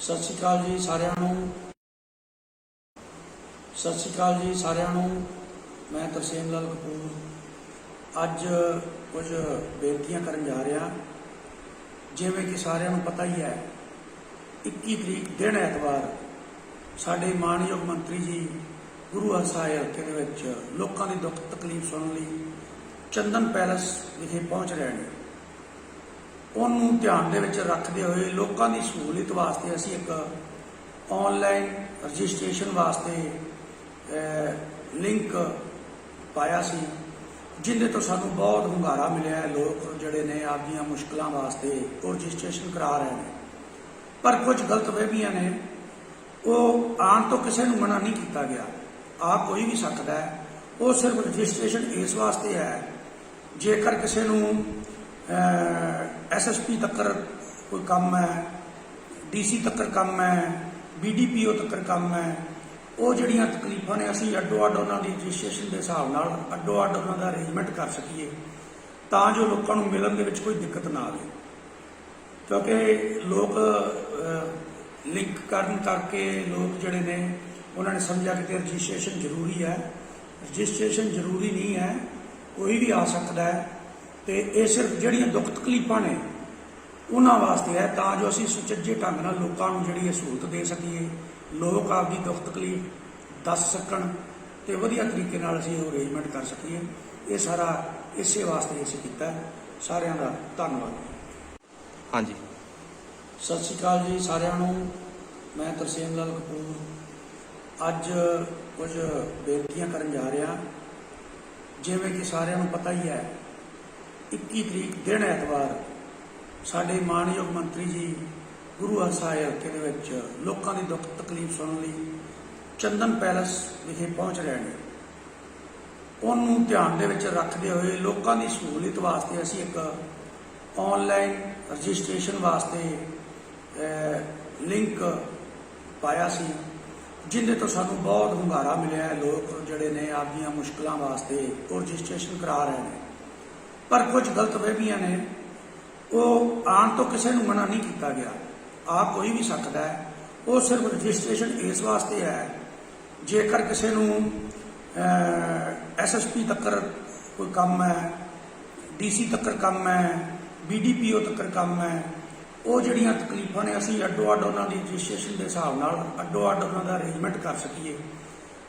ਸਤਿ ਸ਼੍ਰੀ ਅਕਾਲ ਜੀ ਸਾਰਿਆਂ ਨੂੰ। ਸਤਿ ਸ਼੍ਰੀ ਅਕਾਲ ਜੀ ਸਾਰਿਆਂ ਨੂੰ। ਮੈਂ ਤਰਸੇਮ ਲਾਲ ਕਪੂਰ ਅੱਜ ਕੁਝ ਬੇਨਤੀਆਂ ਕਰਨ ਜਾ ਰਿਹਾ। ਜਿਵੇਂ ਕਿ ਸਾਰਿਆਂ ਨੂੰ ਪਤਾ ਹੀ ਹੈ, 21 ਤਰੀਕ ਦਿਨ ਐਤਵਾਰ ਸਾਡੇ ਮਾਣਯੋਗ ਮੰਤਰੀ ਜੀ ਗੁਰੂ ਹਰਸਾਏ ਹਲਕੇ ਦੇ ਵਿੱਚ ਲੋਕਾਂ ਦੀ ਦੁੱਖ ਤਕਲੀਫ ਸੁਣਨ ਲਈ ਚੰਦਨ ਪੈਲਸ ਵਿਖੇ ਪਹੁੰਚ ਰਹੇ ਨੇ। ਉਹਨੂੰ ਧਿਆਨ ਦੇ ਵਿੱਚ ਰੱਖਦੇ ਹੋਏ ਲੋਕਾਂ ਦੀ ਸਹੂਲਤ ਵਾਸਤੇ ਅਸੀਂ ਇੱਕ ਆਨਲਾਈਨ ਰਜਿਸਟ੍ਰੇਸ਼ਨ ਵਾਸਤੇ ਲਿੰਕ ਪਾਇਆ ਸੀ, ਜਿੰਦੇ ਤੋਂ ਸਾਨੂੰ ਬਹੁਤ ਹੁੰਗਾਰਾ ਮਿਲਿਆ। ਲੋਕ ਜਿਹੜੇ ਨੇ ਆਪਦੀਆਂ ਮੁਸ਼ਕਲਾਂ ਵਾਸਤੇ ਉਹ ਰਜਿਸਟ੍ਰੇਸ਼ਨ ਕਰਾ ਰਹੇ ਨੇ, ਪਰ ਕੁਝ ਗਲਤਫਹਿਮੀਆਂ ਨੇ। ਉਹ ਆਉਣ ਤੋਂ ਕਿਸੇ ਨੂੰ ਮਨਾ ਨਹੀਂ ਕੀਤਾ ਗਿਆ, ਆ ਕੋਈ ਵੀ ਸਕਦਾ ਹੈ। ਉਹ ਸਿਰਫ ਰਜਿਸਟ੍ਰੇਸ਼ਨ ਇਸ ਵਾਸਤੇ ਹੈ, ਜੇਕਰ ਕਿਸੇ ਨੂੰ SSP ਤੱਕ ਕੋਈ ਕੰਮ ਹੈ, DC ਤੱਕ ਕੰਮ ਹੈ, BDPO ਤੱਕ ਕੰਮ ਹੈ, ਉਹ ਜਿਹੜੀਆਂ ਤਕਲੀਫਾਂ ਨੇ ਅਸੀਂ ਅੱਡੋ ਅੱਡ ਉਹਨਾਂ ਦੀ ਰਜਿਸਟ੍ਰੇਸ਼ਨ ਦੇ ਹਿਸਾਬ ਨਾਲ ਅੱਡੋ ਅੱਡ ਉਹਨਾਂ ਦਾ ਅਰੇਂਜਮੈਂਟ ਕਰ ਸਕੀਏ, ਤਾਂ ਜੋ ਲੋਕਾਂ ਨੂੰ ਮਿਲਣ ਦੇ ਵਿੱਚ ਕੋਈ ਦਿੱਕਤ ਨਾ ਆਵੇ। ਕਿਉਂਕਿ ਲੋਕ ਲਿੰਕ ਕਰਨ ਕਰਕੇ ਲੋਕ ਜਿਹੜੇ ਨੇ ਉਹਨਾਂ ਨੇ ਸਮਝਿਆ ਕਿ ਰਜਿਸਟ੍ਰੇਸ਼ਨ ਜ਼ਰੂਰੀ ਹੈ। ਰਜਿਸਟ੍ਰੇਸ਼ਨ ਜ਼ਰੂਰੀ ਨਹੀਂ ਹੈ, ਕੋਈ ਵੀ ਆ ਸਕਦਾ ਹੈ। ਤੇ ਇਹ ਸਿਰਫ ਜਿਹੜੀਆਂ ਦੁੱਖ ਤਕਲੀਫਾਂ ਨੇ ਉਹਨਾਂ ਵਾਸਤੇ ਹੈ, ਤਾਂ ਜੋ ਅਸੀਂ ਸੁਚੱਜੇ ਢੰਗ ਨਾਲ ਲੋਕਾਂ ਨੂੰ ਜਿਹੜੀ ਇਹ ਸਹੂਲਤ ਦੇ ਸਕੀਏ, ਲੋਕ ਆਪਦੀ ਦੁੱਖ ਤਕਲੀਫ ਦੱਸ ਸਕਣ ਤੇ ਵਧੀਆ ਤਰੀਕੇ ਨਾਲ ਅਸੀਂ ਉਹ ਅਰੇਂਜਮੈਂਟ ਕਰ ਸਕੀਏ। ਇਹ ਸਾਰਾ ਇਸੇ ਵਾਸਤੇ ਅਸੀਂ ਕੀਤਾ। ਸਾਰਿਆਂ ਦਾ ਧੰਨਵਾਦ। ਹਾਂਜੀ, ਸਤਿ ਸ਼੍ਰੀ ਅਕਾਲ ਜੀ ਸਾਰਿਆਂ ਨੂੰ। ਮੈਂ ਤਰਸੇਮ ਲਾਲ ਕਪੂਰ ਅੱਜ ਕੁਝ ਬੇਨਤੀਆਂ ਕਰਨ ਜਾ ਰਿਹਾ। ਜਿਵੇਂ ਕਿ ਸਾਰਿਆਂ ਨੂੰ ਪਤਾ ਹੀ ਹੈ, 21 ਤਰੀਕ ਦਿਨ ਐਤਵਾਰ ਸਾਡੇ ਮਾਣਯੋਗ ਮੰਤਰੀ ਜੀ ਗੁਰੂ ਹਰਸਾਏ ਹਲਕੇ ਦੇ ਵਿੱਚ ਲੋਕਾਂ ਦੀ ਦੁੱਖ ਤਕਲੀਫ ਸੁਣਨ ਲਈ ਚੰਦਨ ਪੈਲਸ ਵਿਖੇ ਪਹੁੰਚ ਰਹੇ ਨੇ। ਉਹਨੂੰ ਧਿਆਨ ਦੇ ਵਿੱਚ ਰੱਖਦੇ ਹੋਏ ਲੋਕਾਂ ਦੀ ਸਹੂਲਤ ਵਾਸਤੇ ਅਸੀਂ ਇੱਕ ਆਨਲਾਈਨ ਰਜਿਸਟ੍ਰੇਸ਼ਨ ਵਾਸਤੇ ਲਿੰਕ ਪਾਇਆ ਸੀ, ਜਿੰਦੇ ਤੋਂ ਸਾਨੂੰ ਬਹੁਤ ਹੁੰਗਾਰਾ ਮਿਲਿਆ। ਲੋਕ ਜਿਹੜੇ ਨੇ ਆਪਦੀਆਂ ਮੁਸ਼ਕਲਾਂ ਵਾਸਤੇ ਉਹ ਰਜਿਸਟ੍ਰੇਸ਼ਨ ਕਰਾ ਰਹੇ ਨੇ, ਪਰ ਕੁਝ ਗਲਤਫਹਿਮੀਆਂ ਨੇ। ਉਹ ਆਉਣ ਤੋਂ ਕਿਸੇ ਨੂੰ ਮਨਾ ਨਹੀਂ ਕੀਤਾ ਗਿਆ, ਆ ਕੋਈ ਵੀ ਸਕਦਾ ਹੈ। ਉਹ ਸਿਰਫ ਰਜਿਸਟ੍ਰੇਸ਼ਨ ਇਸ ਵਾਸਤੇ ਹੈ, ਜੇਕਰ ਕਿਸੇ ਨੂੰ SSP ਤੱਕ ਕੋਈ ਕੰਮ ਹੈ, DC ਤੱਕ ਕੰਮ ਹੈ, BDPO ਤੱਕ ਕੰਮ ਹੈ, ਉਹ ਜਿਹੜੀਆਂ ਤਕਲੀਫਾਂ ਨੇ ਅਸੀਂ ਅੱਡੋ ਅੱਡ ਉਹਨਾਂ ਦੀ ਰਜਿਸਟ੍ਰੇਸ਼ਨ ਦੇ ਹਿਸਾਬ ਨਾਲ ਅੱਡੋ ਅੱਡ ਉਹਨਾਂ ਦਾ ਅਰੇਂਜਮੈਂਟ ਕਰ ਸਕੀਏ,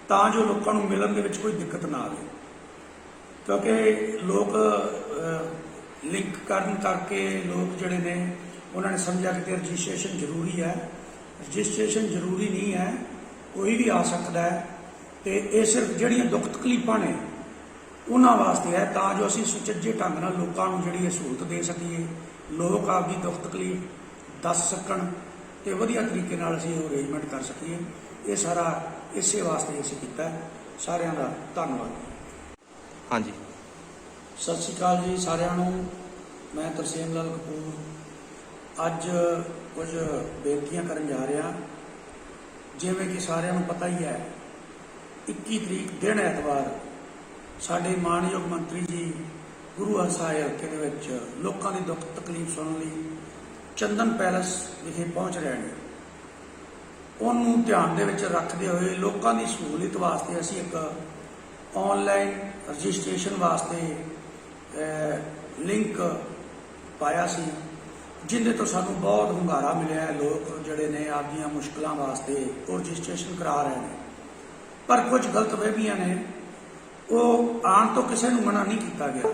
ਤਾਂ ਜੋ ਲੋਕਾਂ ਨੂੰ ਮਿਲਣ ਦੇ ਵਿੱਚ ਕੋਈ ਦਿੱਕਤ ਨਾ ਆਵੇ। ਕਿਉਂਕਿ ਲੋਕ ਲਿੰਕ ਕਰਨ ਕਰਕੇ ਲੋਕ ਜਿਹੜੇ ਨੇ ਉਹਨਾਂ ਨੇ ਸਮਝਿਆ ਕਿ ਰਜਿਸਟ੍ਰੇਸ਼ਨ ਜ਼ਰੂਰੀ ਹੈ। ਰਜਿਸਟ੍ਰੇਸ਼ਨ ਜ਼ਰੂਰੀ ਨਹੀਂ ਹੈ, ਕੋਈ ਵੀ ਆ ਸਕਦਾ ਹੈ। ਤੇ ਇਹ ਸਿਰਫ ਜਿਹੜੀਆਂ ਦੁੱਖ ਤਕਲੀਫਾਂ ਨੇ ਉਹਨਾਂ ਵਾਸਤੇ ਹੈ, ਤਾਂ ਜੋ ਅਸੀਂ ਸੁਚੱਜੇ ਢੰਗ ਨਾਲ ਲੋਕਾਂ ਨੂੰ ਜਿਹੜੀ ਇਹ ਸਹੂਲਤ ਦੇ ਸਕੀਏ, ਲੋਕ ਆਪਦੀ ਦੁੱਖ ਤਕਲੀਫ ਦੱਸ ਸਕਣ ਤੇ ਵਧੀਆ ਤਰੀਕੇ ਨਾਲ ਅਸੀਂ ਉਹ ਅਰੇਂਜਮੈਂਟ ਕਰ ਸਕੀਏ। ਇਹ ਸਾਰਾ ਇਸੇ ਵਾਸਤੇ ਅਸੀਂ ਕੀਤਾ। ਸਾਰਿਆਂ ਦਾ ਧੰਨਵਾਦ। ਹਾਂਜੀ, ਸਤਿ ਸ਼੍ਰੀ ਅਕਾਲ ਜੀ ਸਾਰਿਆਂ ਨੂੰ। ਮੈਂ ਤਰਸੇਮ ਲਾਲ ਕਪੂਰ ਅੱਜ ਕੁਝ ਬੇਨਤੀਆਂ ਕਰਨ ਜਾ ਰਿਹਾ। ਜਿਵੇਂ ਕਿ ਸਾਰਿਆਂ ਨੂੰ ਪਤਾ ਹੀ ਹੈ, 21 ਤਰੀਕ ਦਿਨ ਐਤਵਾਰ ਸਾਡੇ ਮਾਣਯੋਗ ਮੰਤਰੀ ਜੀ ਗੁਰੂ ਹਰਸਾਏ ਹਲਕੇ ਦੇ ਵਿੱਚ ਲੋਕਾਂ ਦੀ ਦੁੱਖ ਤਕਲੀਫ ਸੁਣਨ ਲਈ ਚੰਦਨ ਪੈਲਸ ਵਿਖੇ ਪਹੁੰਚ ਰਹੇ ਨੇ। ਉਹਨੂੰ ਧਿਆਨ ਦੇ ਵਿੱਚ ਰੱਖਦੇ ਹੋਏ ਲੋਕਾਂ ਦੀ ਸਹੂਲਤ ਵਾਸਤੇ ਅਸੀਂ ਇੱਕ ਆਨਲਾਈਨ ਰਜਿਸਟ੍ਰੇਸ਼ਨ ਵਾਸਤੇ ਲਿੰਕ ਪਾਇਆ ਸੀ, ਜਿੰਦੇ ਤੋਂ ਸਾਨੂੰ ਬਹੁਤ ਹੁੰਗਾਰਾ ਮਿਲਿਆ। ਲੋਕ ਜਿਹੜੇ ਨੇ ਆਪਦੀਆਂ ਮੁਸ਼ਕਲਾਂ ਵਾਸਤੇ ਉਹ ਰਜਿਸਟ੍ਰੇਸ਼ਨ ਕਰਾ ਰਹੇ ਨੇ, ਪਰ ਕੁਝ ਗਲਤਫਹਿਮੀਆਂ ਨੇ। ਉਹ ਆਉਣ ਤੋਂ ਕਿਸੇ ਨੂੰ ਮਨਾ ਨਹੀਂ ਕੀਤਾ ਗਿਆ,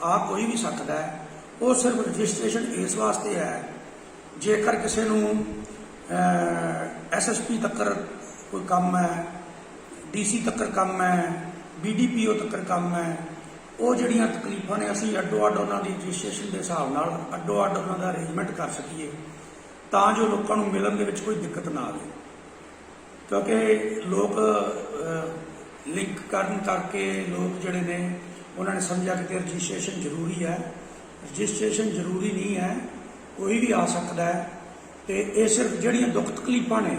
ਆ ਕੋਈ ਵੀ ਸਕਦਾ ਹੈ। ਉਹ ਸਿਰਫ ਰਜਿਸਟ੍ਰੇਸ਼ਨ ਇਸ ਵਾਸਤੇ ਹੈ, ਜੇਕਰ ਕਿਸੇ ਨੂੰ SSP ਤੱਕ ਕੋਈ ਕੰਮ ਹੈ, DC ਤੱਕ ਕੰਮ ਹੈ, BDPO ਤੱਕ ਕੰਮ ਹੈ, ਉਹ ਜਿਹੜੀਆਂ ਤਕਲੀਫਾਂ ਨੇ ਅਸੀਂ ਅੱਡੋ ਅੱਡ ਉਹਨਾਂ ਦੀ ਰਜਿਸਟ੍ਰੇਸ਼ਨ ਦੇ ਹਿਸਾਬ ਨਾਲ ਅੱਡੋ ਅੱਡ ਉਹਨਾਂ ਦਾ ਅਰੇਂਜਮੈਂਟ ਕਰ ਸਕੀਏ, ਤਾਂ ਜੋ ਲੋਕਾਂ ਨੂੰ ਮਿਲਣ ਦੇ ਵਿੱਚ ਕੋਈ ਦਿੱਕਤ ਨਾ ਆਵੇ। ਕਿਉਂਕਿ ਲੋਕ ਲਿੰਕ ਕਰਨ ਕਰਕੇ ਲੋਕ ਜਿਹੜੇ ਨੇ ਉਹਨਾਂ ਨੇ ਸਮਝਿਆ ਕਿ ਰਜਿਸਟ੍ਰੇਸ਼ਨ ਜ਼ਰੂਰੀ ਹੈ। ਰਜਿਸਟ੍ਰੇਸ਼ਨ ਜ਼ਰੂਰੀ ਨਹੀਂ ਹੈ, ਕੋਈ ਵੀ ਆ ਸਕਦਾ ਹੈ। ਤੇ ਇਹ ਸਿਰਫ ਜਿਹੜੀਆਂ ਦੁੱਖ ਤਕਲੀਫਾਂ ਨੇ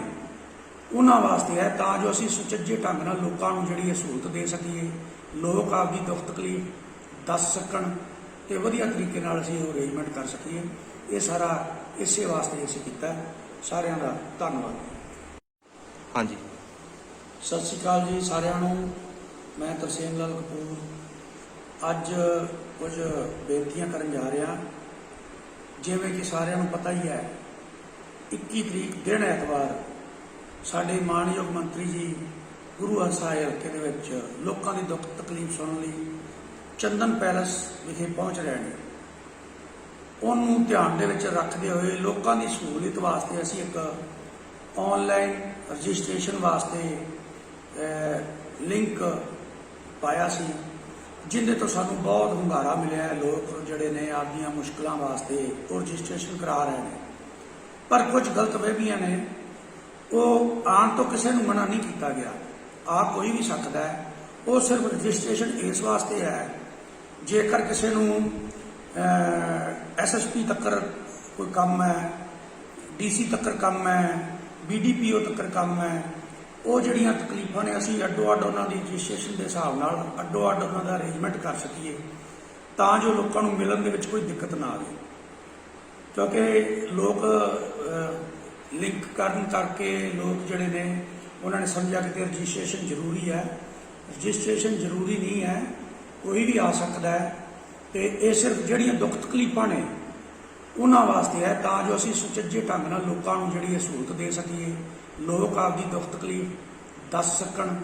ਉਹਨਾਂ ਵਾਸਤੇ ਹੈ, ਤਾਂ ਜੋ ਅਸੀਂ ਸੁਚੱਜੇ ਢੰਗ ਨਾਲ ਲੋਕਾਂ ਨੂੰ ਜਿਹੜੀ ਇਹ ਸਹੂਲਤ ਦੇ ਸਕੀਏ, ਲੋਕ ਆਪਦੀ ਦੁੱਖ ਤਕਲੀਫ ਦੱਸ ਸਕਣ ਤੇ ਵਧੀਆ ਤਰੀਕੇ ਨਾਲ ਅਸੀਂ ਉਹ ਅਰੇਂਜਮੈਂਟ ਕਰ ਸਕੀਏ। ਇਹ ਸਾਰਾ ਇਸੇ ਵਾਸਤੇ ਅਸੀਂ ਕੀਤਾ। ਸਾਰਿਆਂ ਦਾ ਧੰਨਵਾਦ। ਹਾਂਜੀ, ਸਤਿ ਸ਼੍ਰੀ ਅਕਾਲ ਜੀ ਸਾਰਿਆਂ ਨੂੰ। ਮੈਂ ਤਰਸੇਮ ਲਾਲ ਕਪੂਰ ਅੱਜ ਕੁਝ ਬੇਨਤੀਆਂ ਕਰਨ ਜਾ ਰਿਹਾ। ਜਿਵੇਂ ਕਿ ਸਾਰਿਆਂ ਨੂੰ ਪਤਾ ਹੀ ਹੈ, 21 ਤਰੀਕ ਦਿਨ ਐਤਵਾਰ ਸਾਡੇ ਮਾਣਯੋਗ ਮੰਤਰੀ ਜੀ ਗੁਰੂ ਹਰਸਾਏ ਹਲਕੇ ਦੇ ਵਿੱਚ ਲੋਕਾਂ ਦੀ ਦੁੱਖ ਤਕਲੀਫ ਸੁਣਨ ਲਈ ਚੰਦਨ ਪੈਲਸ ਵਿਖੇ ਪਹੁੰਚ ਰਹੇ ਨੇ। ਉਹਨੂੰ ਧਿਆਨ ਦੇ ਵਿੱਚ ਰੱਖਦੇ ਹੋਏ ਲੋਕਾਂ ਦੀ ਸਹੂਲਤ ਵਾਸਤੇ ਅਸੀਂ ਇੱਕ ਆਨਲਾਈਨ ਰਜਿਸਟ੍ਰੇਸ਼ਨ ਵਾਸਤੇ ਲਿੰਕ ਪਾਇਆ ਸੀ, ਜਿੰਦੇ ਤੋਂ ਸਾਨੂੰ ਬਹੁਤ ਹੁੰਗਾਰਾ ਮਿਲਿਆ ਹੈ। ਲੋਕ ਜਿਹੜੇ ਨੇ ਆਪਦੀਆਂ ਮੁਸ਼ਕਲਾਂ ਵਾਸਤੇ ਉਹ ਰਜਿਸਟ੍ਰੇਸ਼ਨ ਕਰਾ ਰਹੇ ਨੇ, ਪਰ ਕੁਝ ਗਲਤ ਵਹਿਮੀਆਂ ਨੇ। ਉਹ ਆਉਣ ਤੋਂ ਕਿਸੇ ਨੂੰ ਮਨਾ ਨਹੀਂ ਕੀਤਾ ਗਿਆ, ਆ ਕੋਈ ਵੀ ਸਕਦਾ ਹੈ। ਉਹ ਸਿਰਫ ਰਜਿਸਟ੍ਰੇਸ਼ਨ ਇਸ ਵਾਸਤੇ ਹੈ, ਜੇਕਰ ਕਿਸੇ ਨੂੰ SSP ਤੱਕ ਕੋਈ ਕੰਮ ਹੈ, DC ਤੱਕ ਕੰਮ ਹੈ, BDPO ਤੱਕ ਕੰਮ ਹੈ, ਉਹ ਜਿਹੜੀਆਂ ਤਕਲੀਫਾਂ ਨੇ ਅਸੀਂ ਅੱਡੋ ਅੱਡ ਉਹਨਾਂ ਦੀ ਰਜਿਸਟ੍ਰੇਸ਼ਨ ਦੇ ਹਿਸਾਬ ਨਾਲ ਅੱਡੋ ਅੱਡ ਉਹਨਾਂ ਦਾ ਅਰੇਂਜਮੈਂਟ ਕਰ ਸਕੀਏ, ਤਾਂ ਜੋ ਲੋਕਾਂ ਨੂੰ ਮਿਲਣ ਦੇ ਵਿੱਚ ਕੋਈ ਦਿੱਕਤ ਨਾ ਆਵੇ। ਕਿਉਂਕਿ ਲੋਕ ਲਿੰਕ ਕਰਨ ਕਰਕੇ ਲੋਕ ਜਿਹੜੇ ਨੇ ਉਹਨਾਂ ਨੇ ਸਮਝਿਆ ਕਿ ਰਜਿਸਟ੍ਰੇਸ਼ਨ ਜ਼ਰੂਰੀ ਹੈ। ਰਜਿਸਟ੍ਰੇਸ਼ਨ ਜ਼ਰੂਰੀ ਨਹੀਂ ਹੈ, ਕੋਈ ਵੀ ਆ ਸਕਦਾ ਹੈ। ਤੇ ਇਹ ਸਿਰਫ ਜਿਹੜੀਆਂ ਦੁੱਖ ਤਕਲੀਫਾਂ ਨੇ ਉਹਨਾਂ ਵਾਸਤੇ ਹੈ, ਤਾਂ ਜੋ ਅਸੀਂ ਸੁਚੱਜੇ ਢੰਗ ਨਾਲ ਲੋਕਾਂ ਨੂੰ ਜਿਹੜੀ ਇਹ ਸਹੂਲਤ ਦੇ ਸਕੀਏ, ਲੋਕ ਆਪਦੀ ਦੁੱਖ ਤਕਲੀਫ ਦੱਸ ਸਕਣ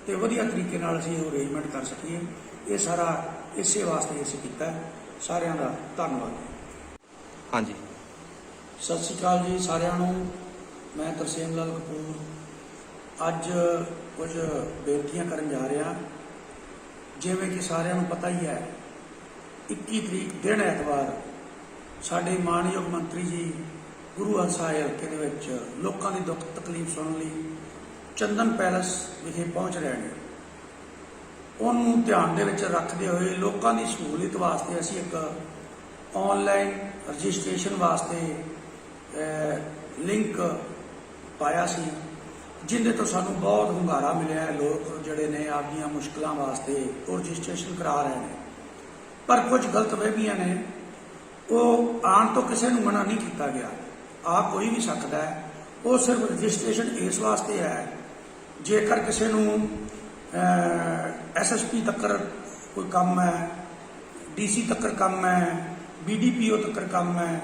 ਤੇ ਵਧੀਆ ਤਰੀਕੇ ਨਾਲ ਅਸੀਂ ਉਹ ਅਰੇਂਜਮੈਂਟ ਕਰ ਸਕੀਏ। ਇਹ ਸਾਰਾ ਇਸੇ ਵਾਸਤੇ ਅਸੀਂ ਕੀਤਾ। ਸਾਰਿਆਂ ਦਾ ਧੰਨਵਾਦ। ਹਾਂਜੀ, ਸਤਿ ਸ਼੍ਰੀ ਅਕਾਲ ਜੀ ਸਾਰਿਆਂ ਨੂੰ। ਮੈਂ ਤਰਸੇਮ ਲਾਲ ਕਪੂਰ ਅੱਜ ਕੁਝ ਬੇਨਤੀਆਂ ਕਰਨ ਜਾ ਰਿਹਾ। ਜਿਵੇਂ ਕਿ ਸਾਰਿਆਂ ਨੂੰ ਪਤਾ ਹੀ ਹੈ, 21 ਤਰੀਕ ਦਿਨ ਐਤਵਾਰ ਸਾਡੇ ਮਾਣਯੋਗ ਮੰਤਰੀ ਜੀ ਗੁਰੂ ਹਰਸਾਏ ਹਲਕੇ ਦੇ ਵਿੱਚ ਲੋਕਾਂ ਦੀ ਦੁੱਖ ਤਕਲੀਫ ਸੁਣਨ ਲਈ ਚੰਦਨ ਪੈਲਸ ਵਿਖੇ ਪਹੁੰਚ ਰਹੇ ਨੇ। ਉਹਨੂੰ ਧਿਆਨ ਦੇ ਵਿੱਚ ਰੱਖਦੇ ਹੋਏ ਲੋਕਾਂ ਦੀ ਸਹੂਲਤ ਵਾਸਤੇ ਅਸੀਂ ਇੱਕ ਆਨਲਾਈਨ ਰਜਿਸਟ੍ਰੇਸ਼ਨ ਵਾਸਤੇ ਲਿੰਕ ਪਾਇਆ ਸੀ, ਜਿੰਦੇ ਤੋਂ ਸਾਨੂੰ ਬਹੁਤ ਹੁੰਗਾਰਾ ਮਿਲਿਆ ਹੈ। ਲੋਕ ਜਿਹੜੇ ਨੇ ਆਪਦੀਆਂ ਮੁਸ਼ਕਲਾਂ ਵਾਸਤੇ ਉਹ ਰਜਿਸਟ੍ਰੇਸ਼ਨ ਕਰਾ ਰਹੇ ਨੇ, ਪਰ ਕੁਝ ਗਲਤ ਵਹਿਮੀਆਂ ਨੇ। ਉਹ ਆਉਣ ਤੋਂ ਕਿਸੇ ਨੂੰ ਮਨਾ ਨਹੀਂ ਕੀਤਾ ਗਿਆ, ਆ ਕੋਈ ਵੀ ਸਕਦਾ ਹੈ। ਉਹ ਸਿਰਫ ਰਜਿਸਟ੍ਰੇਸ਼ਨ ਇਸ ਵਾਸਤੇ ਹੈ, ਜੇਕਰ ਕਿਸੇ ਨੂੰ SSP ਤੱਕ ਕੋਈ ਕੰਮ ਹੈ, DC ਤੱਕ ਕੰਮ ਹੈ, BDPO ਤੱਕ ਕੰਮ ਹੈ,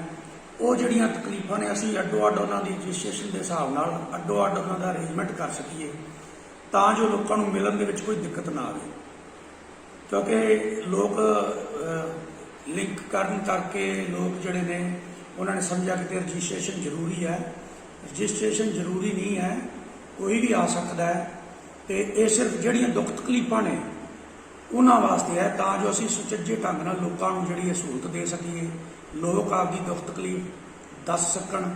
ਉਹ ਜਿਹੜੀਆਂ ਤਕਲੀਫਾਂ ਨੇ ਅਸੀਂ ਅੱਡੋ ਅੱਡ ਉਹਨਾਂ ਦੀ ਰਜਿਸਟ੍ਰੇਸ਼ਨ ਦੇ ਹਿਸਾਬ ਨਾਲ ਅੱਡੋ ਅੱਡ ਉਹਨਾਂ ਦਾ ਅਰੇਂਜਮੈਂਟ ਕਰ ਸਕੀਏ, ਤਾਂ ਜੋ ਲੋਕਾਂ ਨੂੰ ਮਿਲਣ ਦੇ ਵਿੱਚ ਕੋਈ ਦਿੱਕਤ ਨਾ ਆਵੇ। ਕਿਉਂਕਿ ਲੋਕ ਲਿੰਕ ਕਰਨ ਕਰਕੇ ਲੋਕ ਜਿਹੜੇ ਨੇ ਉਹਨਾਂ ਨੇ ਸਮਝਿਆ ਕਿ ਰਜਿਸਟ੍ਰੇਸ਼ਨ ਜ਼ਰੂਰੀ ਹੈ। ਰਜਿਸਟ੍ਰੇਸ਼ਨ ਜ਼ਰੂਰੀ ਨਹੀਂ ਹੈ, ਕੋਈ ਵੀ ਆ ਸਕਦਾ ਹੈ। ਤੇ ਇਹ ਸਿਰਫ ਜਿਹੜੀਆਂ ਦੁੱਖ ਤਕਲੀਫਾਂ ਨੇ ਉਹਨਾਂ ਵਾਸਤੇ ਹੈ, ਤਾਂ ਜੋ ਅਸੀਂ ਸੁਚੱਜੇ ਢੰਗ ਨਾਲ ਲੋਕਾਂ ਨੂੰ ਜਿਹੜੀ ਇਹ ਸਹੂਲਤ ਦੇ ਸਕੀਏ, ਲੋਕ ਆਪਦੀ ਦੁੱਖ ਤਕਲੀਫ ਦੱਸ ਸਕਣ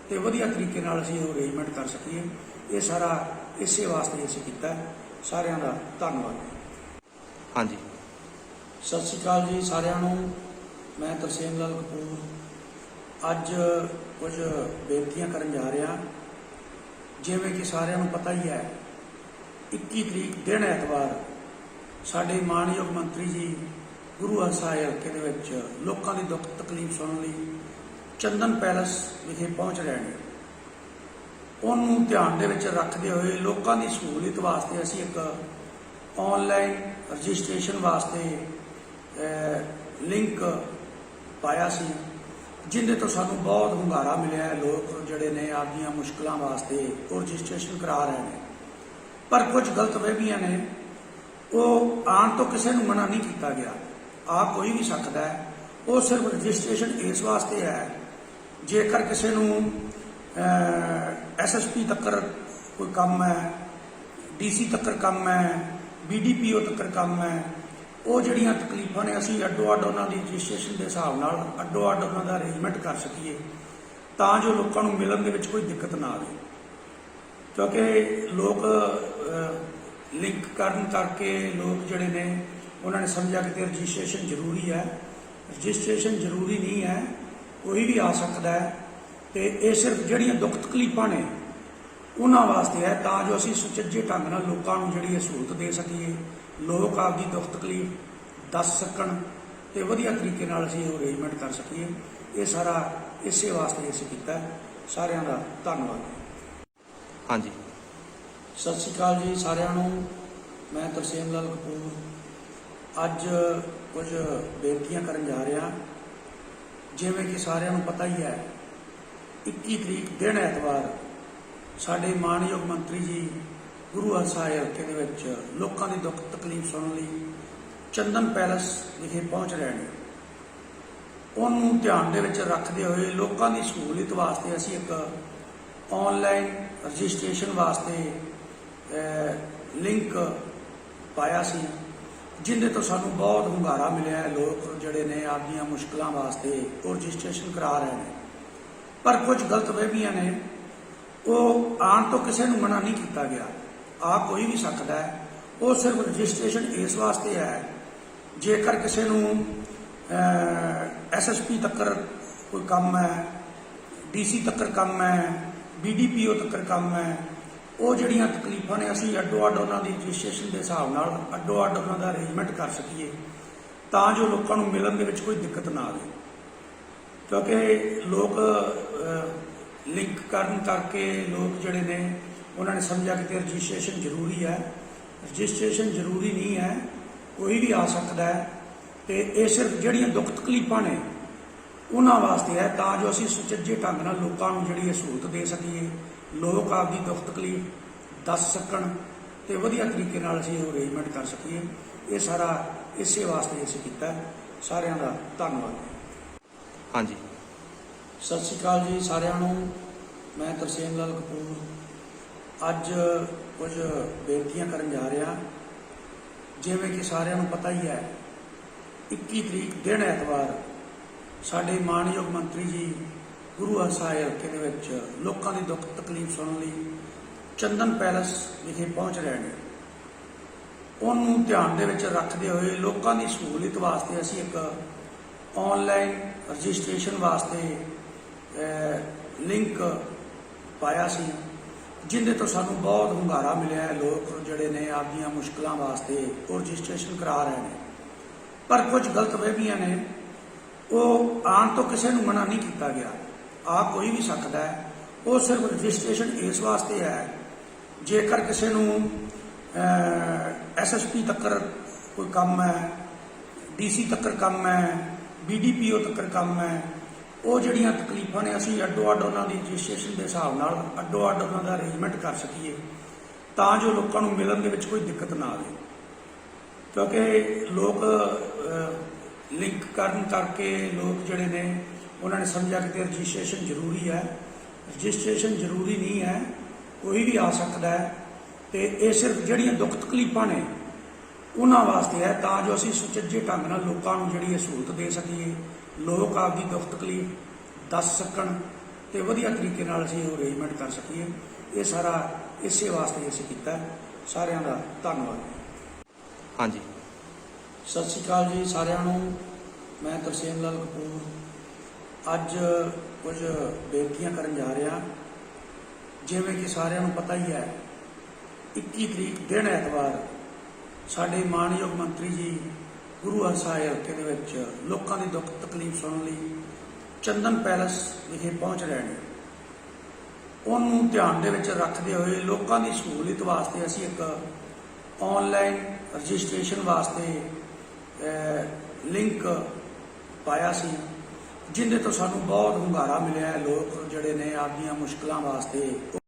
ਤੇ ਵਧੀਆ ਤਰੀਕੇ ਨਾਲ ਅਸੀਂ ਉਹ ਅਰੇਂਜਮੈਂਟ ਕਰ ਸਕੀਏ। ਇਹ ਸਾਰਾ ਇਸੇ ਵਾਸਤੇ ਅਸੀਂ ਕੀਤਾ। ਸਾਰਿਆਂ ਦਾ ਧੰਨਵਾਦ। ਹਾਂਜੀ, ਸਤਿ ਸ਼੍ਰੀ ਅਕਾਲ ਜੀ ਸਾਰਿਆਂ ਨੂੰ। ਮੈਂ ਤਰਸੇਮ ਲਾਲ ਕਪੂਰ ਅੱਜ ਕੁਝ ਬੇਨਤੀਆਂ ਕਰਨ ਜਾ ਰਿਹਾ। ਜਿਵੇਂ ਕਿ ਸਾਰਿਆਂ ਨੂੰ ਪਤਾ ਹੀ ਹੈ, 21 ਤਰੀਕ ਦਿਨ ਐਤਵਾਰ ਸਾਡੇ ਮਾਣਯੋਗ ਮੰਤਰੀ ਜੀ ਗੁਰੂ ਹਰਸਾਏ ਹਲਕੇ ਦੇ ਵਿੱਚ ਲੋਕਾਂ ਦੀ ਦੁੱਖ ਤਕਲੀਫ ਸੁਣਨ ਲਈ ਚੰਦਨ ਪੈਲਸ ਵਿਖੇ ਪਹੁੰਚ ਰਹੇ ਨੇ। ਉਹਨੂੰ ਧਿਆਨ ਦੇ ਵਿੱਚ ਰੱਖਦੇ ਹੋਏ ਲੋਕਾਂ ਦੀ ਸਹੂਲਤ ਵਾਸਤੇ ਅਸੀਂ ਇੱਕ ਆਨਲਾਈਨ ਰਜਿਸਟ੍ਰੇਸ਼ਨ ਵਾਸਤੇ ਲਿੰਕ ਪਾਇਆ ਸੀ, ਜਿੰਦੇ ਤੋਂ ਸਾਨੂੰ ਬਹੁਤ ਹੁੰਗਾਰਾ ਮਿਲਿਆ ਹੈ। ਲੋਕ ਜਿਹੜੇ ਨੇ ਆਪਦੀਆਂ ਮੁਸ਼ਕਲਾਂ ਵਾਸਤੇ ਉਹ ਰਜਿਸਟ੍ਰੇਸ਼ਨ ਕਰਾ ਰਹੇ ਨੇ, ਪਰ ਕੁਝ ਗਲਤ ਵਹਿਮੀਆਂ ਨੇ। ਉਹ ਆਉਣ ਤੋਂ ਕਿਸੇ ਨੂੰ ਮਨਾ ਨਹੀਂ ਕੀਤਾ ਗਿਆ, ਆ ਕੋਈ ਵੀ ਸਕਦਾ ਹੈ। ਉਹ ਸਿਰਫ ਰਜਿਸਟ੍ਰੇਸ਼ਨ ਇਸ ਵਾਸਤੇ ਹੈ, ਜੇਕਰ ਕਿਸੇ ਨੂੰ SSP ਤੱਕ ਕੋਈ ਕੰਮ ਹੈ, DC ਤੱਕ ਕੰਮ ਹੈ, BDPO ਤੱਕ ਕੰਮ ਹੈ, ਉਹ ਜਿਹੜੀਆਂ ਤਕਲੀਫਾਂ ਨੇ ਅਸੀਂ ਅੱਡੋ ਅੱਡ ਉਹਨਾਂ ਦੀ ਰਜਿਸਟ੍ਰੇਸ਼ਨ ਦੇ ਹਿਸਾਬ ਨਾਲ ਅੱਡੋ ਅੱਡ ਉਹਨਾਂ ਦਾ ਅਰੇਂਜਮੈਂਟ ਕਰ ਸਕੀਏ, ਤਾਂ ਜੋ ਲੋਕਾਂ ਨੂੰ ਮਿਲਣ ਦੇ ਵਿੱਚ ਕੋਈ ਦਿੱਕਤ ਨਾ ਆਵੇ। ਕਿਉਂਕਿ ਲੋਕ ਲਿੰਕ ਕਰਨ ਕਰਕੇ ਲੋਕ ਜਿਹੜੇ ਨੇ ਉਹਨਾਂ ਨੇ ਸਮਝਿਆ ਕਿ ਰਜਿਸਟ੍ਰੇਸ਼ਨ ਜ਼ਰੂਰੀ ਹੈ। ਰਜਿਸਟ੍ਰੇਸ਼ਨ ਜ਼ਰੂਰੀ ਨਹੀਂ ਹੈ, ਕੋਈ ਵੀ ਆ ਸਕਦਾ ਹੈ। ਤੇ ਇਹ ਸਿਰਫ ਜਿਹੜੀਆਂ ਦੁੱਖ ਤਕਲੀਫਾਂ ਨੇ ਉਹਨਾਂ ਵਾਸਤੇ ਹੈ, ਤਾਂ ਜੋ ਅਸੀਂ ਸੁਚੱਜੇ ਢੰਗ ਨਾਲ ਲੋਕਾਂ ਨੂੰ ਜਿਹੜੀ ਇਹ ਸਹੂਲਤ ਦੇ ਸਕੀਏ, ਲੋਕ ਆਪਦੀ ਦੁੱਖ ਤਕਲੀਫ ਦੱਸ ਸਕਣ ਤੇ ਵਧੀਆ ਤਰੀਕੇ ਨਾਲ ਅਸੀਂ ਉਹ ਅਰੇਂਜਮੈਂਟ ਕਰ ਸਕੀਏ। ਇਹ ਸਾਰਾ ਇਸੇ ਵਾਸਤੇ ਅਸੀਂ ਕੀਤਾ। ਸਾਰਿਆਂ ਦਾ ਧੰਨਵਾਦ। ਹਾਂਜੀ ਸਤਿ ਸ਼੍ਰੀ ਅਕਾਲ ਜੀ ਸਾਰਿਆਂ ਨੂੰ। ਮੈਂ ਤਰਸੇਮ ਲਾਲ ਕਪੂਰ ਅੱਜ ਕੁਝ ਬੇਨਤੀਆਂ ਕਰਨ ਜਾ ਰਿਹਾ। ਜਿਵੇਂ ਕਿ ਸਾਰਿਆਂ ਨੂੰ ਪਤਾ ਹੀ ਹੈ, 21 ਤਰੀਕ ਦਿਨ ਐਤਵਾਰ ਸਾਡੇ ਮਾਣਯੋਗ ਮੰਤਰੀ ਜੀ ਗੁਰੂ ਹਰਸਾਏ ਹਲਕੇ ਦੇ ਵਿੱਚ ਲੋਕਾਂ ਦੀ ਦੁੱਖ ਤਕਲੀਫ ਸੁਣਨ ਲਈ ਚੰਦਨ ਪੈਲਸ ਵਿਖੇ ਪਹੁੰਚ ਰਹੇ ਨੇ। ਉਹਨੂੰ ਧਿਆਨ ਦੇ ਵਿੱਚ ਰੱਖਦੇ ਹੋਏ ਲੋਕਾਂ ਦੀ ਸਹੂਲਤ ਵਾਸਤੇ ਅਸੀਂ ਇੱਕ ਆਨਲਾਈਨ ਰਜਿਸਟ੍ਰੇਸ਼ਨ ਵਾਸਤੇ ਲਿੰਕ ਪਾਇਆ ਸੀ, ਜਿੰਦੇ ਤੋਂ ਸਾਨੂੰ ਬਹੁਤ ਹੁੰਗਾਰਾ ਮਿਲਿਆ ਹੈ। ਲੋਕ ਜਿਹੜੇ ਨੇ ਆਪਦੀਆਂ ਮੁਸ਼ਕਲਾਂ ਵਾਸਤੇ ਉਹ ਰਜਿਸਟ੍ਰੇਸ਼ਨ ਕਰਾ ਰਹੇ ਨੇ, ਪਰ ਕੁਝ ਗਲਤ ਵਹਿਮੀਆਂ ਨੇ। ਉਹ ਆਉਣ ਤੋਂ ਕਿਸੇ ਨੂੰ ਮਨਾ ਨਹੀਂ ਕੀਤਾ ਗਿਆ, ਆ ਕੋਈ ਵੀ ਸਕਦਾ ਹੈ। ਉਹ ਸਿਰਫ ਰਜਿਸਟ੍ਰੇਸ਼ਨ ਇਸ ਵਾਸਤੇ ਹੈ, ਜੇਕਰ ਕਿਸੇ ਨੂੰ SSP ਤੱਕ ਕੋਈ ਕੰਮ ਹੈ, DC ਤੱਕ ਕੰਮ ਹੈ, BDPO ਤੱਕ ਕੰਮ ਹੈ, ਉਹ ਜਿਹੜੀਆਂ ਤਕਲੀਫਾਂ ਨੇ ਅਸੀਂ ਅੱਡੋ ਅੱਡ ਉਹਨਾਂ ਦੀ ਰਜਿਸਟ੍ਰੇਸ਼ਨ ਦੇ ਹਿਸਾਬ ਨਾਲ ਅੱਡੋ ਅੱਡ ਉਹਨਾਂ ਦਾ ਅਰੇਂਜਮੈਂਟ ਕਰ ਸਕੀਏ, ਤਾਂ ਜੋ ਲੋਕਾਂ ਨੂੰ ਮਿਲਣ ਦੇ ਵਿੱਚ ਕੋਈ ਦਿੱਕਤ ਨਾ ਆਵੇ। ਕਿਉਂਕਿ ਲੋਕ ਲਿੰਕ ਕਰਨ ਕਰਕੇ ਲੋਕ ਜਿਹੜੇ ਨੇ ਉਹਨਾਂ ਨੇ ਸਮਝਿਆ ਕਿ ਰਜਿਸਟ੍ਰੇਸ਼ਨ ਜ਼ਰੂਰੀ ਹੈ। ਰਜਿਸਟ੍ਰੇਸ਼ਨ ਜ਼ਰੂਰੀ ਨਹੀਂ ਹੈ, ਕੋਈ ਵੀ ਆ ਸਕਦਾ ਹੈ। ਤੇ ਇਹ ਸਿਰਫ ਜਿਹੜੀਆਂ ਦੁੱਖ ਤਕਲੀਫਾਂ ਨੇ ਉਹਨਾਂ ਵਾਸਤੇ ਹੈ, ਤਾਂ ਜੋ ਅਸੀਂ ਸੁਚੱਜੇ ਢੰਗ ਨਾਲ ਲੋਕਾਂ ਨੂੰ ਜਿਹੜੀ ਸਹੂਲਤ ਦੇ ਸਕੀਏ, ਲੋਕ ਆਪਦੀ ਦੁੱਖ ਤਕਲੀਫ ਦੱਸ ਸਕਣ ਤੇ ਵਧੀਆ ਤਰੀਕੇ ਨਾਲ ਅਸੀਂ ਉਹ ਅਰੇਂਜਮੈਂਟ ਕਰ ਸਕੀਏ। ਇਹ ਸਾਰਾ ਇਸੇ ਵਾਸਤੇ ਅਸੀਂ ਕੀਤਾ। ਸਾਰਿਆਂ ਦਾ ਧੰਨਵਾਦ। ਹਾਂਜੀ ਸਤਿ ਸ਼੍ਰੀ ਅਕਾਲ ਜੀ ਸਾਰਿਆਂ ਨੂੰ। ਮੈਂ ਤਰਸੇਮ ਲਾਲ ਕਪੂਰ ਅੱਜ ਕੁਝ ਬੇਨਤੀਆਂ ਕਰਨ ਜਾ ਰਿਹਾ। ਜਿਵੇਂ ਕਿ ਸਾਰਿਆਂ ਨੂੰ ਪਤਾ ਹੀ ਹੈ, 21 ਤਰੀਕ ਦਿਨ ਐਤਵਾਰ ਸਾਡੇ ਮਾਣਯੋਗ ਮੰਤਰੀ ਜੀ ਗੁਰੂ ਹਰਸਾਏ ਹਲਕੇ ਦੇ ਵਿੱਚ ਲੋਕਾਂ ਦੀ ਦੁੱਖ ਤਕਲੀਫ ਸੁਣਨ ਲਈ ਚੰਦਨ ਪੈਲਸ ਵਿਖੇ ਪਹੁੰਚ ਰਹੇ ਨੇ। ਉਹਨੂੰ ਧਿਆਨ ਦੇ ਵਿੱਚ ਰੱਖਦੇ ਹੋਏ ਲੋਕਾਂ ਦੀ ਸਹੂਲਤ ਵਾਸਤੇ ਅਸੀਂ ਇੱਕ ਆਨਲਾਈਨ ਰਜਿਸਟ੍ਰੇਸ਼ਨ ਵਾਸਤੇ ਲਿੰਕ ਪਾਇਆ ਸੀ, ਜਿੰਦੇ ਤੋਂ ਸਾਨੂੰ ਬਹੁਤ ਹੁੰਗਾਰਾ ਮਿਲਿਆ ਹੈ। ਲੋਕ ਜਿਹੜੇ ਨੇ ਆਪਦੀਆਂ ਮੁਸ਼ਕਲਾਂ ਵਾਸਤੇ ਉਹ ਰਜਿਸਟ੍ਰੇਸ਼ਨ ਕਰਾ ਰਹੇ ਨੇ, ਪਰ ਕੁਝ ਗਲਤ ਵਹਿਮੀਆਂ ਨੇ। ਉਹ ਆਉਣ ਤੋਂ ਕਿਸੇ ਨੂੰ ਮਨਾ ਨਹੀਂ ਕੀਤਾ ਗਿਆ, ਆ ਕੋਈ ਵੀ ਸਕਦਾ ਹੈ। ਉਹ ਸਿਰਫ ਰਜਿਸਟ੍ਰੇਸ਼ਨ ਇਸ ਵਾਸਤੇ ਹੈ, ਜੇਕਰ ਕਿਸੇ ਨੂੰ SSP ਤੱਕ ਕੋਈ ਕੰਮ ਹੈ, DC ਤੱਕ ਕੰਮ ਹੈ, BDPO ਤੱਕ ਕੰਮ ਹੈ, ਉਹ ਜਿਹੜੀਆਂ ਤਕਲੀਫਾਂ ਨੇ ਅਸੀਂ ਅੱਡੋ ਅੱਡ ਉਹਨਾਂ ਦੀ ਰਜਿਸਟ੍ਰੇਸ਼ਨ ਦੇ ਹਿਸਾਬ ਨਾਲ ਅੱਡੋ ਅੱਡ ਉਹਨਾਂ ਦਾ ਅਰੇਂਜਮੈਂਟ ਕਰ ਸਕੀਏ, ਤਾਂ ਜੋ ਲੋਕਾਂ ਨੂੰ ਮਿਲਣ ਦੇ ਵਿੱਚ ਕੋਈ ਦਿੱਕਤ ਨਾ ਆਵੇ। ਕਿਉਂਕਿ ਲੋਕ ਲਿੰਕ ਕਰਨ ਕਰਕੇ ਲੋਕ ਜਿਹੜੇ ਨੇ ਉਹਨਾਂ ਨੇ ਸਮਝਿਆ ਕਿ ਰਜਿਸਟ੍ਰੇਸ਼ਨ ਜ਼ਰੂਰੀ ਹੈ। ਰਜਿਸਟ੍ਰੇਸ਼ਨ ਜ਼ਰੂਰੀ ਨਹੀਂ ਹੈ, ਕੋਈ ਵੀ ਆ ਸਕਦਾ ਹੈ। ਤੇ ਇਹ ਸਿਰਫ ਜਿਹੜੀਆਂ ਦੁੱਖ ਤਕਲੀਫਾਂ ਨੇ ਉਹਨਾਂ ਵਾਸਤੇ ਹੈ, ਤਾਂ ਜੋ ਅਸੀਂ ਸੁਚੱਜੇ ਢੰਗ ਨਾਲ ਲੋਕਾਂ ਨੂੰ ਜਿਹੜੀ ਸਹੂਲਤ ਦੇ ਸਕੀਏ, ਲੋਕ ਆਪਦੀ ਦੁੱਖ ਤਕਲੀਫ ਦੱਸ ਸਕਣ ਤੇ ਵਧੀਆ ਤਰੀਕੇ ਨਾਲ ਅਸੀਂ ਉਹ ਅਰੇਂਜਮੈਂਟ ਕਰ ਸਕੀਏ। ਇਹ ਸਾਰਾ ਇਸੇ ਵਾਸਤੇ ਅਸੀਂ ਕੀਤਾ। ਸਾਰਿਆਂ ਦਾ ਧੰਨਵਾਦ। ਹਾਂਜੀ ਸਤਿ ਸ਼੍ਰੀ ਅਕਾਲ ਜੀ ਸਾਰਿਆਂ ਨੂੰ। ਮੈਂ ਤਰਸੇਮ ਲਾਲ ਕਪੂਰ ਅੱਜ ਕੁਝ ਬੇਨਤੀਆਂ ਕਰਨ ਜਾ ਰਿਹਾ। ਜਿਵੇਂ ਕਿ ਸਾਰਿਆਂ ਨੂੰ ਪਤਾ ਹੀ ਹੈ, 21 ਤਰੀਕ ਦਿਨ ਐਤਵਾਰ ਸਾਡੇ ਮਾਣਯੋਗ ਮੰਤਰੀ ਜੀ ਗੁਰੂ ਹਰਸਾਏ ਹਲਕੇ ਦੇ ਵਿੱਚ ਲੋਕਾਂ ਦੀ ਦੁੱਖ ਤਕਲੀਫ ਸੁਣਨ ਲਈ ਚੰਦਨ ਪੈਲਸ ਵਿਖੇ ਪਹੁੰਚ ਰਹੇ ਨੇ। ਉਹਨੂੰ ਧਿਆਨ ਦੇ ਵਿੱਚ ਰੱਖਦੇ ਹੋਏ ਲੋਕਾਂ ਦੀ ਸਹੂਲਤ ਵਾਸਤੇ ਅਸੀਂ ਇੱਕ ਆਨਲਾਈਨ ਰਜਿਸਟ੍ਰੇਸ਼ਨ ਵਾਸਤੇ ਲਿੰਕ ਪਾਇਆ ਸੀ, ਜਿੰਦੇ ਤੋਂ ਸਾਨੂੰ ਬਹੁਤ ਹੁੰਗਾਰਾ ਮਿਲਿਆ ਹੈ। ਲੋਕ ਜਿਹੜੇ ਨੇ ਆਪਦੀਆਂ ਮੁਸ਼ਕਲਾਂ ਵਾਸਤੇ